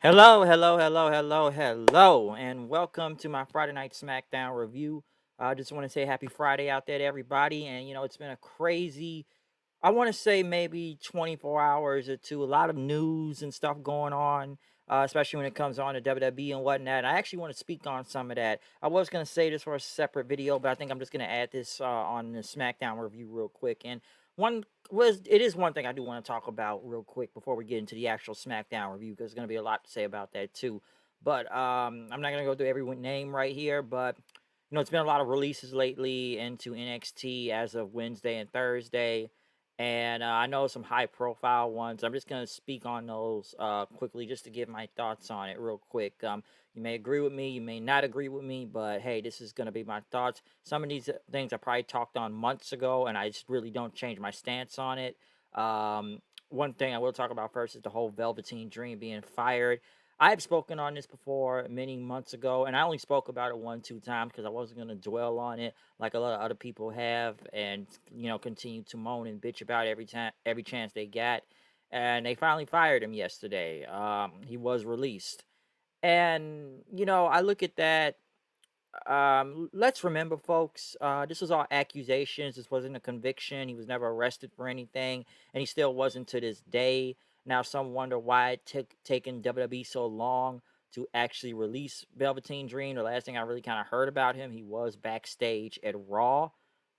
Hello, and welcome to my Friday night Smackdown review. I just want to say happy Friday out there to everybody. And, it's been a crazy, I want to say maybe 24 hours or two, a lot of news and stuff going on, especially when it comes on to WWE and whatnot. I actually want to speak on some of that. I was going to say this for a separate video, but I think I'm just going to add this on the SmackDown review real quick. And it is one thing I do want to talk about real quick before we get into the actual SmackDown review, because there's going to be a lot to say about that too. But I'm not going to go through every name right here, but it's been a lot of releases lately into NXT as of Wednesday and Thursday. And I know some high profile ones. I'm just going to speak on those quickly just to give my thoughts on it real quick. You may agree with me, you may not agree with me, but hey, this is going to be my thoughts. Some of these things I probably talked on months ago, and I just really don't change my stance on it. One thing I will talk about first is the whole Velveteen Dream being fired. I've spoken on this before many months ago, and I only spoke about it one, two times because I wasn't going to dwell on it like a lot of other people have, and continue to moan and bitch about it every chance they got. And they finally fired him yesterday. He was released, and I look at that. Let's remember, folks, this was all accusations. This wasn't a conviction. He was never arrested for anything, and he still wasn't to this day. Now, some wonder why it took taken WWE so long to actually release Velveteen Dream. The last thing I really kind of heard about him, he was backstage at Raw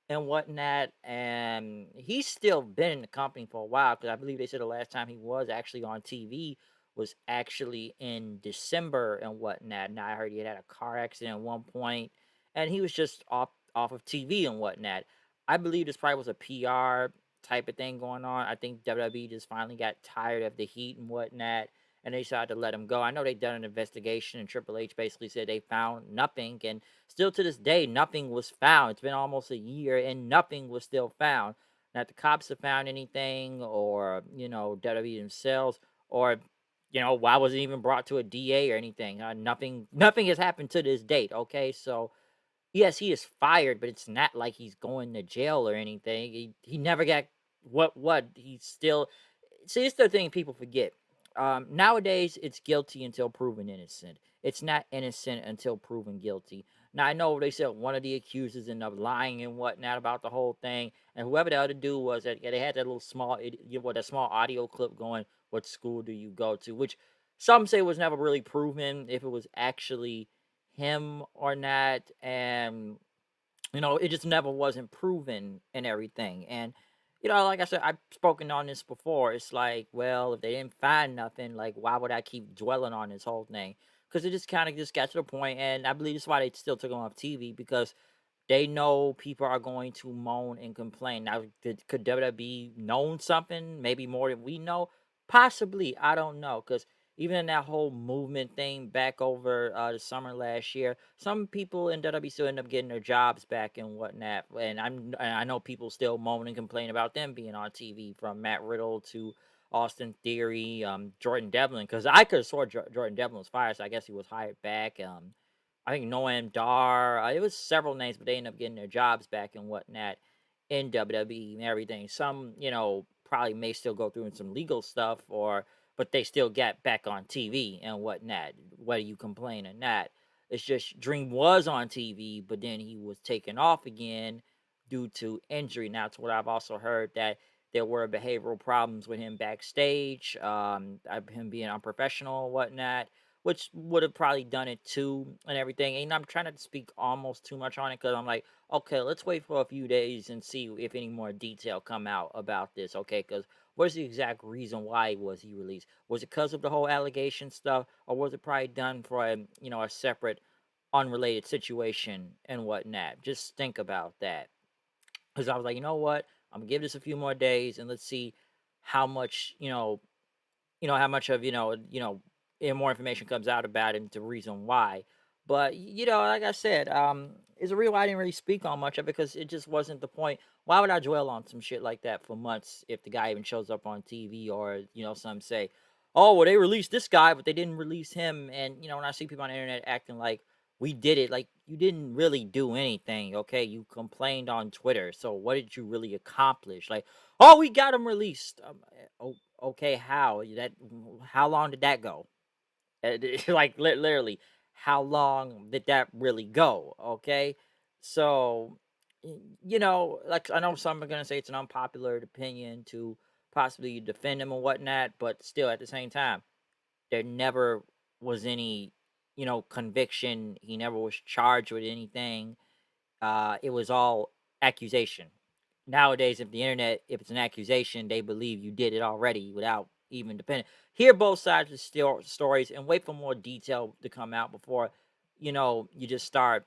and whatnot, and he's still been in the company for a while, because I believe they said the last time he was actually on TV was actually in December and whatnot. Now I heard he had a car accident at one point, and he was just off of TV and whatnot. I believe this probably was a PR type of thing going on. I think WWE just finally got tired of the heat and whatnot, and they decided to let him go. I know they done an investigation, and Triple H basically said they found nothing, and still to this day, nothing was found. It's been almost a year, and nothing was still found. Not the cops have found anything, or WWE themselves, or why wasn't it even brought to a DA or anything? Nothing has happened to this date. Okay, so yes, he is fired, but it's not like he's going to jail or anything. He never got what he's still. See, it's the thing people forget. Nowadays, it's guilty until proven innocent. It's not innocent until proven guilty. Now, I know they said one of the accusers ended up lying and whatnot about the whole thing, and whoever the other dude was, that they had that little that small audio clip going. What school do you go to? Which some say was never really proven if it was actually him or not, and it just never wasn't proven and everything. And like I said, I've spoken on this before. It's like, well, if they didn't find nothing, like, why would I keep dwelling on this whole thing? Because it just kind of just got to the point, and I believe that's why they still took him off TV, because they know people are going to moan and complain. Now, could WWE known something, maybe more than we know? Possibly, I don't know. Because even in that whole movement thing back over the summer last year, some people in WWE still end up getting their jobs back and whatnot. And I know people still moan and complain about them being on TV, from Matt Riddle to Austin Theory, Jordan Devlin. Because I could have swore Jordan Devlin was fired, so I guess he was hired back. I think Noam Dar. It was several names, but they ended up getting their jobs back and whatnot in WWE and everything. Some, probably may still go through in some legal stuff, but they still got back on TV and whatnot, whether you complain or not. It's just Dream was on TV, but then he was taken off again due to injury. Now, it's what I've also heard, that there were behavioral problems with him backstage, him being unprofessional and whatnot, which would have probably done it too and everything. And I'm trying not to speak almost too much on it, because I'm like, okay, let's wait for a few days and see if any more detail come out about this. Okay, because what's the exact reason why was he released? Was it because of the whole allegation stuff, or was it probably done for a separate, unrelated situation and whatnot? Just think about that, because I was like, you know what, I'm gonna give this a few more days, and let's see how much how much of and more information comes out about it, and the reason why. But like I said, it's a real I didn't really speak on much of it, because it just wasn't the point. Why would I dwell on some shit like that for months if the guy even shows up on TV? Or some say, oh, well, they released this guy, but they didn't release him. And when I see people on the internet acting like we did it, like, you didn't really do anything. Okay, you complained on Twitter, so what did you really accomplish? Like, oh, we got him released. Okay, how long did that go? Like literally, how long did that really go? Okay, so like I know some are gonna say it's an unpopular opinion to possibly defend him and whatnot, but still at the same time, there never was any conviction. He never was charged with anything. It was all accusation. Nowadays, if it's an accusation, they believe you did it already without even depending. Hear both sides of the stories and wait for more detail to come out before, you just start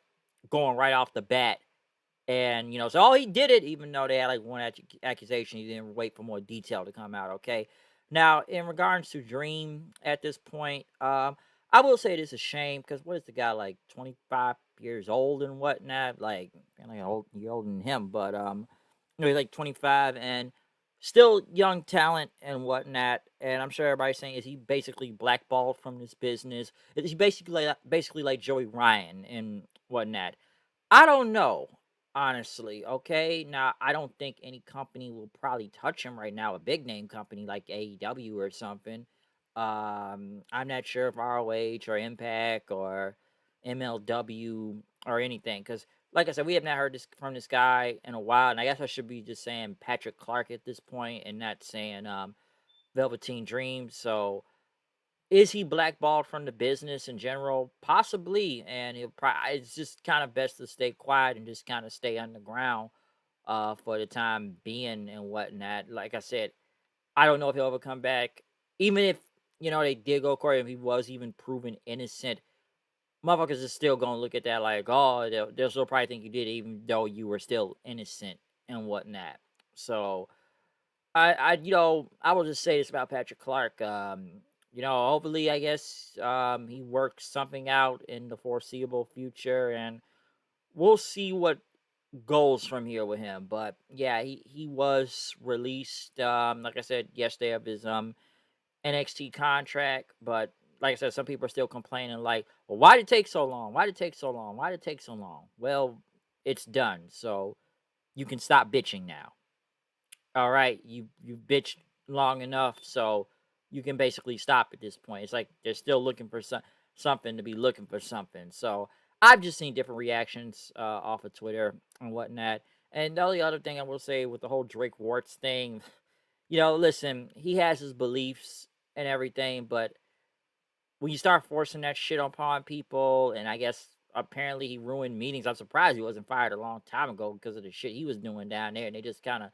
going right off the bat and so oh, he did it, even though they had like one accusation. He didn't wait for more detail to come out. Okay. Now, in regards to Dream at this point, I will say this is a shame because what is the guy like 25 years old and whatnot? Like, you're older than him, but he's like 25 and still young talent and whatnot. And I'm sure everybody's saying, is he basically blackballed from this business? Is he basically like Joey Ryan and whatnot? I don't know, honestly. Okay, now I don't think any company will probably touch him right now. A big name company like AEW or something. I'm not sure if ROH or Impact or MLW or anything, because like I said, we have not heard this from this guy in a while, and I guess I should be just saying Patrick Clark at this point and not saying Velveteen Dream. So is he blackballed from the business in general? Possibly, and it's just kind of best to stay quiet and just kind of stay underground for the time being and whatnot. Like I said, I don't know if he'll ever come back. Even if they did go court, if he was even proven innocent, motherfuckers is still gonna look at that like, oh, they'll still probably think you did, it, even though you were still innocent and whatnot. So I will just say this about Patrick Clark. Hopefully, I guess, he works something out in the foreseeable future, and we'll see what goes from here with him. But yeah, he was released, like I said yesterday, of his NXT contract. But like I said, some people are still complaining, like, well, why did it take so long? Why did it take so long? Why did it take so long? Well, it's done, so you can stop bitching now. All right, you bitched long enough, so you can basically stop at this point. It's like they're still looking for something to be looking for something. So I've just seen different reactions off of Twitter and whatnot. And the only other thing I will say with the whole Drake Warts thing, listen, he has his beliefs and everything, but when you start forcing that shit upon people, and I guess apparently he ruined meetings. I'm surprised he wasn't fired a long time ago because of the shit he was doing down there, and they just kind of,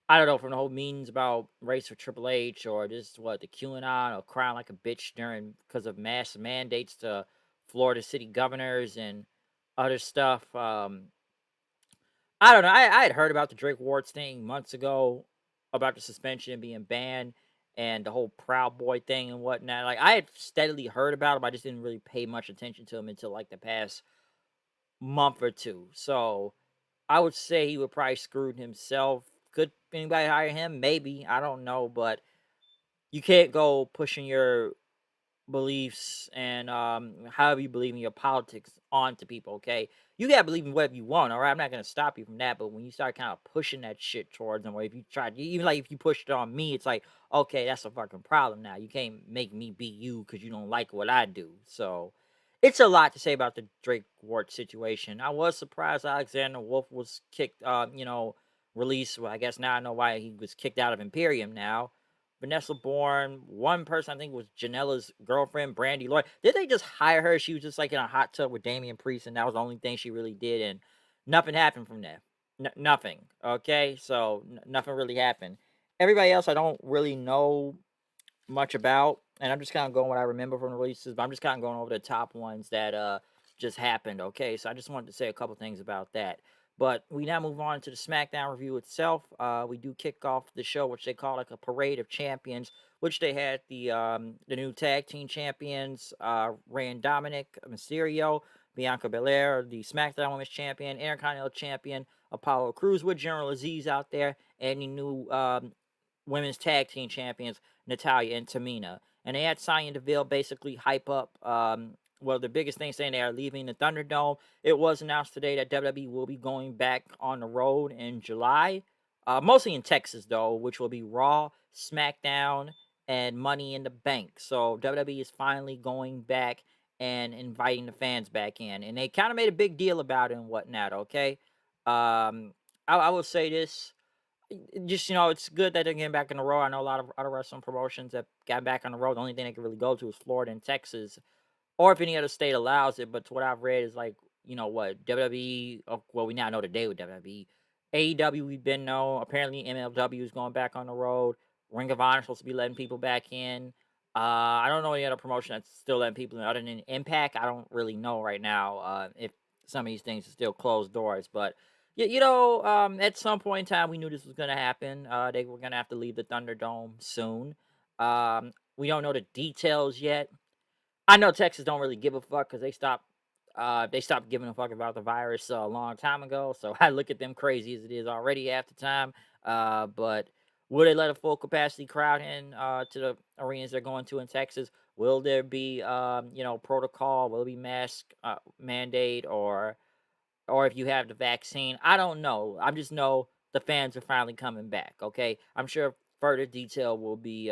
I don't know, from the whole means about race for Triple H or just what the QAnon or crying like a bitch during because of mass mandates to Florida city governors and other stuff. I don't know. I had heard about the Drake Wards thing months ago about the suspension being banned and the whole Proud Boy thing and whatnot. Like I had steadily heard about him, I just didn't really pay much attention to him until like the past month or two. So I would say he would probably screwed himself. Could anybody hire him? Maybe. I don't know, but you can't go pushing your beliefs and however you believe in your politics onto people. Okay, you gotta believe in whatever you want. All right, I'm not gonna stop you from that. But when you start kind of pushing that shit towards them, or if you try, even like if you pushed it on me, it's like, okay, that's a fucking problem. Now you can't make me be you because you don't like what I do. So it's a lot to say about the Drake Ward situation. I was surprised Alexander Wolf was kicked, released. Well, I guess now I know why he was kicked out of Imperium now. Vanessa Bourne, one person I think was Janela's girlfriend, Brandy Lloyd. Did they just hire her? She was just like in a hot tub with Damian Priest, and that was the only thing she really did, and nothing happened from there. Nothing. Okay, so nothing really happened. Everybody else, I don't really know much about, and I'm just kind of going what I remember from the releases, but I'm just kind of going over the top ones that just happened. Okay, so I just wanted to say a couple things about that. But we now move on to the SmackDown review itself. We do kick off the show, which they call like a parade of champions, which they had the new tag team champions, Rey and Dominic Mysterio, Bianca Belair, the SmackDown Women's Champion, Intercontinental Champion, Apollo Crews with General Aziz out there, and the new women's tag team champions, Natalia and Tamina. And they had Sonya Deville basically hype up, well, the biggest thing saying they are leaving the Thunderdome. It was announced today that WWE will be going back on the road in July, mostly in Texas, though, which will be Raw, SmackDown, and Money in the Bank. So WWE is finally going back and inviting the fans back in, and they kind of made a big deal about it and whatnot. Okay, I will say this. Just it's good that they're getting back on the road. I know a lot of other wrestling promotions that got back on the road. The only thing they can really go to is Florida and Texas, or if any other state allows it. But to what I've read is like, what WWE. Oh, well, we now know today with WWE, AEW. We've been know. Apparently, MLW is going back on the road. Ring of Honor is supposed to be letting people back in. I don't know any other promotion that's still letting people in other than Impact. I don't really know right now if some of these things are still closed doors, but. At some point in time, we knew this was going to happen. They were going to have to leave the Thunderdome soon. We don't know the details yet. I know Texas don't really give a fuck because they stopped giving a fuck about the virus a long time ago. So I look at them crazy as it is already half the time. But will they let a full capacity crowd in to the arenas they're going to in Texas? Will there be protocol? Will it be mask mandate or if you have the vaccine? I don't know. I just know the fans are finally coming back. Okay, I'm sure further detail will be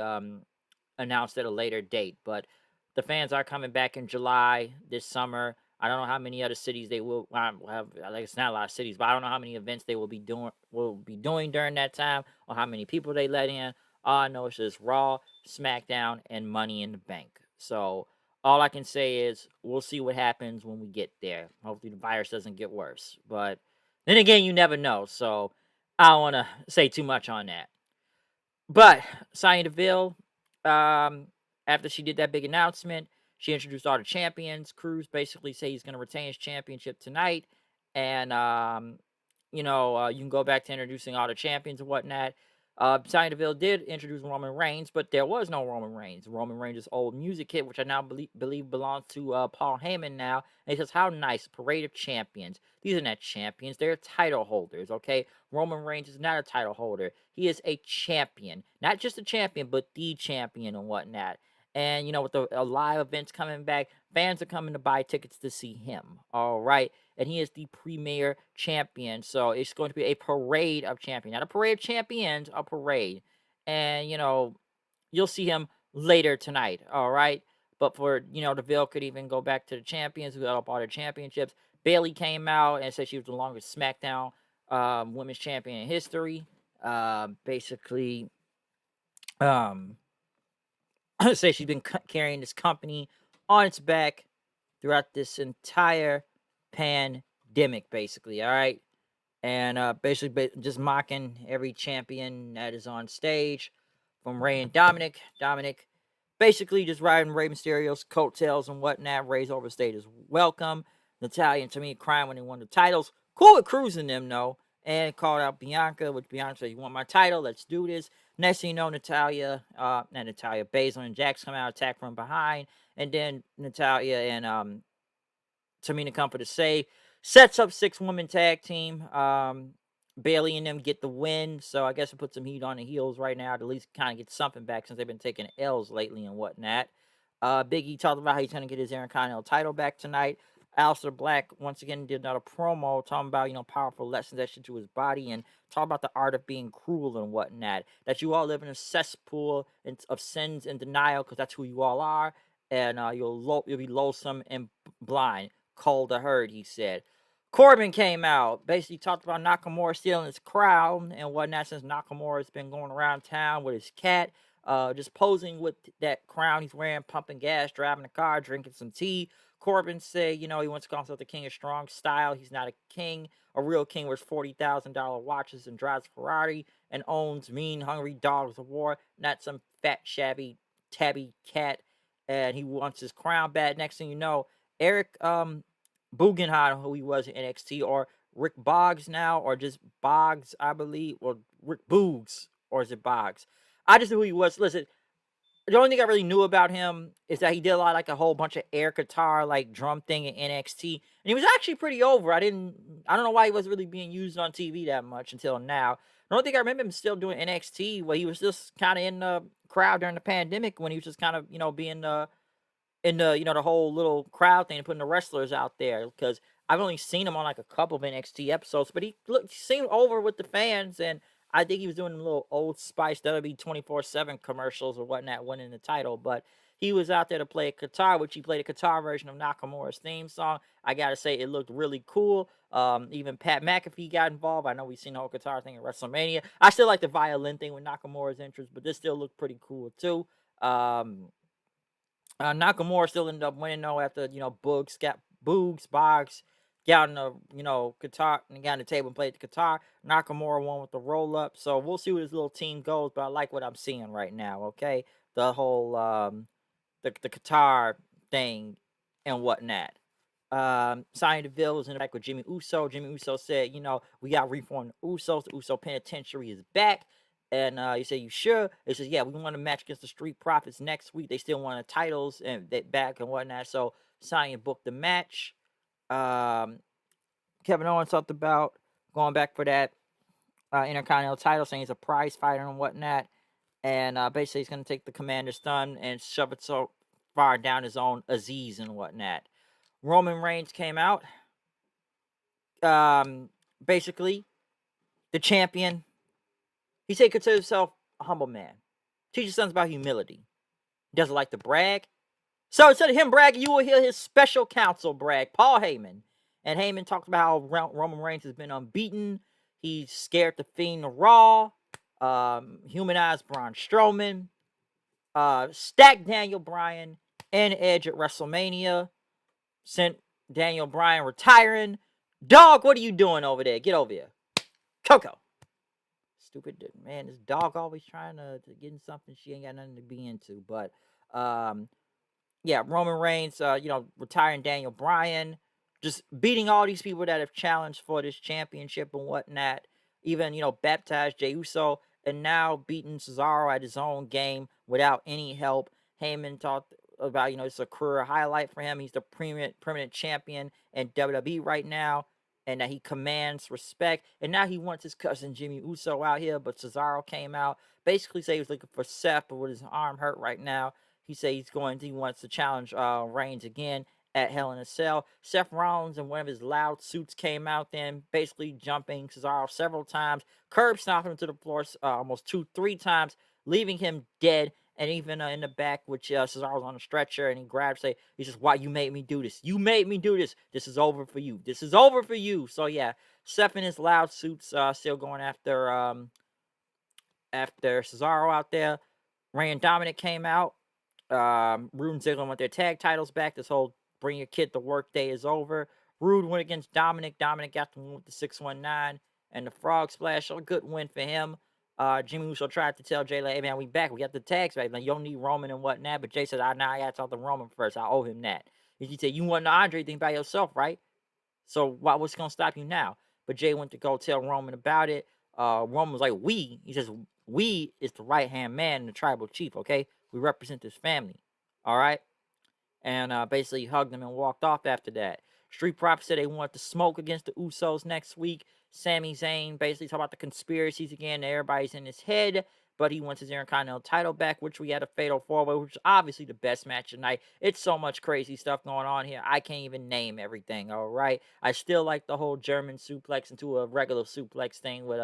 announced at a later date. But the fans are coming back in July this summer. I don't know how many other cities they will have. Like it's not a lot of cities, but I don't know how many events they will be doing during that time, or how many people they let in. All I know is just Raw, SmackDown, and Money in the Bank. So all I can say is we'll see what happens when we get there. Hopefully the virus doesn't get worse. But then again, you never know. So I don't want to say too much on that. But Sonya Deville, um, after she did that big announcement, she introduced all the champions. Cruz basically said he's going to retain his championship tonight, and you can go back to introducing all the champions and whatnot. Sonya Deville did introduce Roman Reigns, but there was no Roman Reigns. Roman Reigns' old music hit, which I now believe belongs to Paul Heyman now. And he says, "How nice, parade of champions. These are not champions; they're title holders." Okay, Roman Reigns is not a title holder. He is a champion. Not just a champion, but the champion and whatnot. And, with the live events coming back, fans are coming to buy tickets to see him. All right. And he is the premier champion. So it's going to be a parade of champions. Not a parade of champions, a parade. And, you'll see him later tonight. All right. But the Ville could even go back to the champions who held up all their championships. Bailey came out and said she was the longest SmackDown women's champion in history. Basically, um, say she's been carrying this company on its back throughout this entire pandemic, basically. All right. And basically just mocking every champion that is on stage, from Rey and Dominic. Dominic basically just riding Rey Mysterio's coattails and whatnot. Rey's overstayed his welcome. Natalya and Tamina crying when they won the titles. Cool with cruising them though. And called out Bianca, which Bianca said, "You want my title? Let's do this." Next thing you know, Baszler and Jax come out, attack from behind, and then Natalya and Tamina come for the save. Sets up 6-woman tag team. Bailey and them get the win, so I guess it puts some heat on the heels right now to at least kind of get something back since they've been taking L's lately and whatnot. Big E talked about how he's going to get his Intercontinental title back tonight. Aleister Black once again did another promo talking about powerful lessons that should to his body and talk about the art of being cruel and whatnot. That you all live in a cesspool of sins and denial because that's who you all are, and you'll be loathsome and blind. Cold to herd, he said. Corbin came out, basically talked about Nakamura stealing his crown and whatnot since Nakamura's been going around town with his cat, just posing with that crown he's wearing, pumping gas, driving a car, drinking some tea. Corbin said, he wants to call himself the king of strong style. He's not a king. A real king wears $40,000 watches and drives Ferrari and owns mean, hungry dogs of war, not some fat, shabby, tabby cat. And he wants his crown back. Next thing you know, Eric Bugenhagen, who he was in NXT, or Rick Boggs now, or just Boggs, I believe, or Rick Boogs, or is it Boggs? I just knew who he was. Listen, the only thing I really knew about him is that he did like a whole bunch of air guitar, like drum thing in NXT, and he was actually pretty over. I don't know why he wasn't really being used on TV that much until now. The only thing I remember him still doing NXT, where he was just kind of in the crowd during the pandemic when he was just kind of being in the the whole little crowd thing and putting the wrestlers out there, because I've only seen him on like a couple of NXT episodes, but he seemed over with the fans, and I think he was doing a little Old Spice WWE 24/7 commercials or whatnot, winning the title. But he was out there to play a guitar, which he played a guitar version of Nakamura's theme song. I gotta say, it looked really cool. Even Pat McAfee got involved. I know we've seen the whole guitar thing at WrestleMania. I still like the violin thing with Nakamura's entrance, but this still looked pretty cool too. Nakamura still ended up winning though after Boggs got on the guitar and got on the table and played the guitar. Nakamura won with the roll up. So we'll see where this little team goes, but I like what I'm seeing right now. Okay, the whole the guitar thing and whatnot. Sonny Deville was in the back with Jimmy Uso. Jimmy Uso said, we got reformed the Usos. The Uso Penitentiary is back. And he said, you sure? He says, yeah, we want a match against the Street Profits next week. They still want the titles and they back and whatnot. So Sonny booked the match. Kevin Owens talked about going back for that Intercontinental title, saying he's a prize fighter and whatnot. And basically, he's going to take the Commander's thumb and shove it so far down his own Aziz and whatnot. Roman Reigns came out. Basically, the champion. He said he considers himself a humble man. Teach his sons about humility. He doesn't like to brag. So instead of him bragging, you will hear his special counsel brag, Paul Heyman. And Heyman talked about how Roman Reigns has been unbeaten. He's scared to Fiend Raw. Humanized Braun Strowman. Stacked Daniel Bryan and Edge at WrestleMania. Sent Daniel Bryan retiring. Dog, what are you doing over there? Get over here. Coco. Stupid man, this dog always trying to get in something she ain't got nothing to be into. But yeah, Roman Reigns, retiring Daniel Bryan, just beating all these people that have challenged for this championship and whatnot. Even, baptized Jey Uso, and now beating Cesaro at his own game without any help. Heyman talked about, it's a career highlight for him. He's the permanent champion in WWE right now, and that he commands respect. And now he wants his cousin Jimmy Uso out here, but Cesaro came out. Basically said he was looking for Seth, but with his arm hurt right now, he said he wants to challenge Reigns again at Hell in a Cell. Seth Rollins in one of his loud suits came out then, basically jumping Cesaro several times, curb stomping him to the floor almost 2-3 times, leaving him dead. And even in the back, which Cesaro's on a stretcher, and he grabs, he says, "Why you made me do this? You made me do this. This is over for you. This is over for you." So yeah, Seth in his loud suits, still going after Cesaro out there. Rey and Dominic came out. Rude and Ziggler want their tag titles back. This whole bring your kid to work day is over. Rude went against Dominic. Dominic got the win with the 619 and the frog splash. A good win for him. Jimmy Uso tried to tell Jay, like, hey man, we back. We got the tags back. Like, you don't need Roman and whatnot. But Jay said, I gotta talk to Roman first. I owe him that. And he said, you won the Andre thing by yourself, right? So what's gonna stop you now? But Jay went to go tell Roman about it. Roman was like, we. He says, we is the right hand man and the tribal chief. Okay, we represent this family. All right. And basically hugged him and walked off after that. Street Profits said they want to smoke against the Usos next week. Sami Zayn basically talk about the conspiracies again. Everybody's in his head, but he wants his Intercontinental title back, which we had a fatal four-way, which is obviously the best match tonight. It's so much crazy stuff going on here. I can't even name everything, all right? I still like the whole German suplex into a regular suplex thing with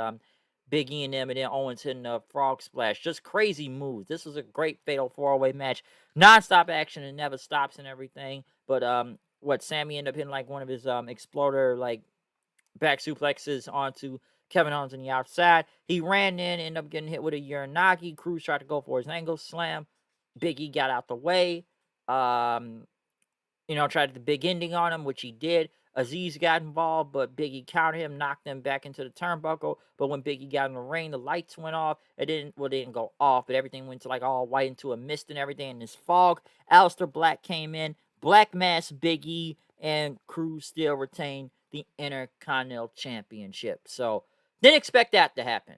Big E and them, and then Owens hitting a frog splash. Just crazy moves. This was a great fatal four-way match. Non-stop action and never stops and everything. But Sammy ended up hitting like one of his exploder like back suplexes onto Kevin Owens on the outside. He ran in, ended up getting hit with a Uranagi. Cruz tried to go for his angle slam. Big E got out the way. Tried the big ending on him, which he did. Aziz got involved, but Big E countered him, knocked him back into the turnbuckle. But when Big E got in the ring, the lights went off. They didn't go off, but everything went to like all white into a mist and everything in this fog. Aleister Black came in, Black Mass Big E, and Cruz still retained the Intercontinental Championship. So, didn't expect that to happen.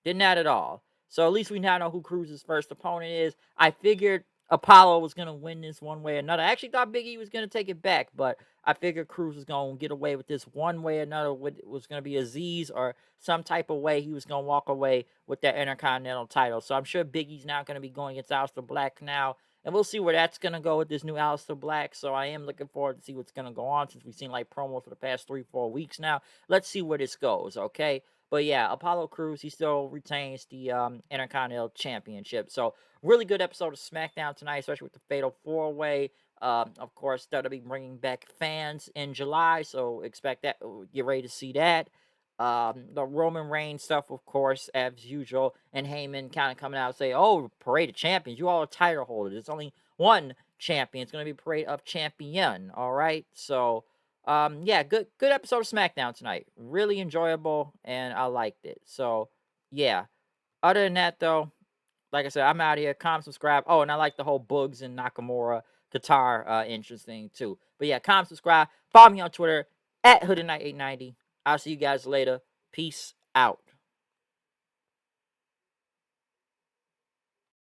Did not at all. So at least we now know who Cruz's first opponent is. I figured Apollo was going to win this one way or another. I actually thought Big E was going to take it back, but I figured Cruz was going to get away with this one way or another. It was going to be Aziz or some type of way he was going to walk away with that Intercontinental title. So I'm sure Big E's now going to be going against Aleister Black now. And we'll see where that's going to go with this new Aleister Black. So I am looking forward to see what's going to go on since we've seen like promos for the past 3-4 weeks now. Let's see where this goes, okay? But yeah, Apollo Crews, he still retains the Intercontinental Championship. So really good episode of SmackDown tonight, especially with the Fatal 4-Way. Of course, WWE bringing back fans in July, so expect that. Get ready to see that. The Roman Reigns stuff, of course, as usual, and Heyman kind of coming out and say, "Oh, Parade of Champions, you all are title holders. It's only one champion. It's going to be Parade of Champion." All right, so yeah, good episode of SmackDown tonight. Really enjoyable, and I liked it. So yeah. Other than that, though, like I said, I'm out here. Comment, subscribe. Oh, and I like the whole Bugs and Nakamura guitar interesting too. But yeah, comment, subscribe. Follow me on Twitter at HoodedKnight890. I'll see you guys later. Peace out.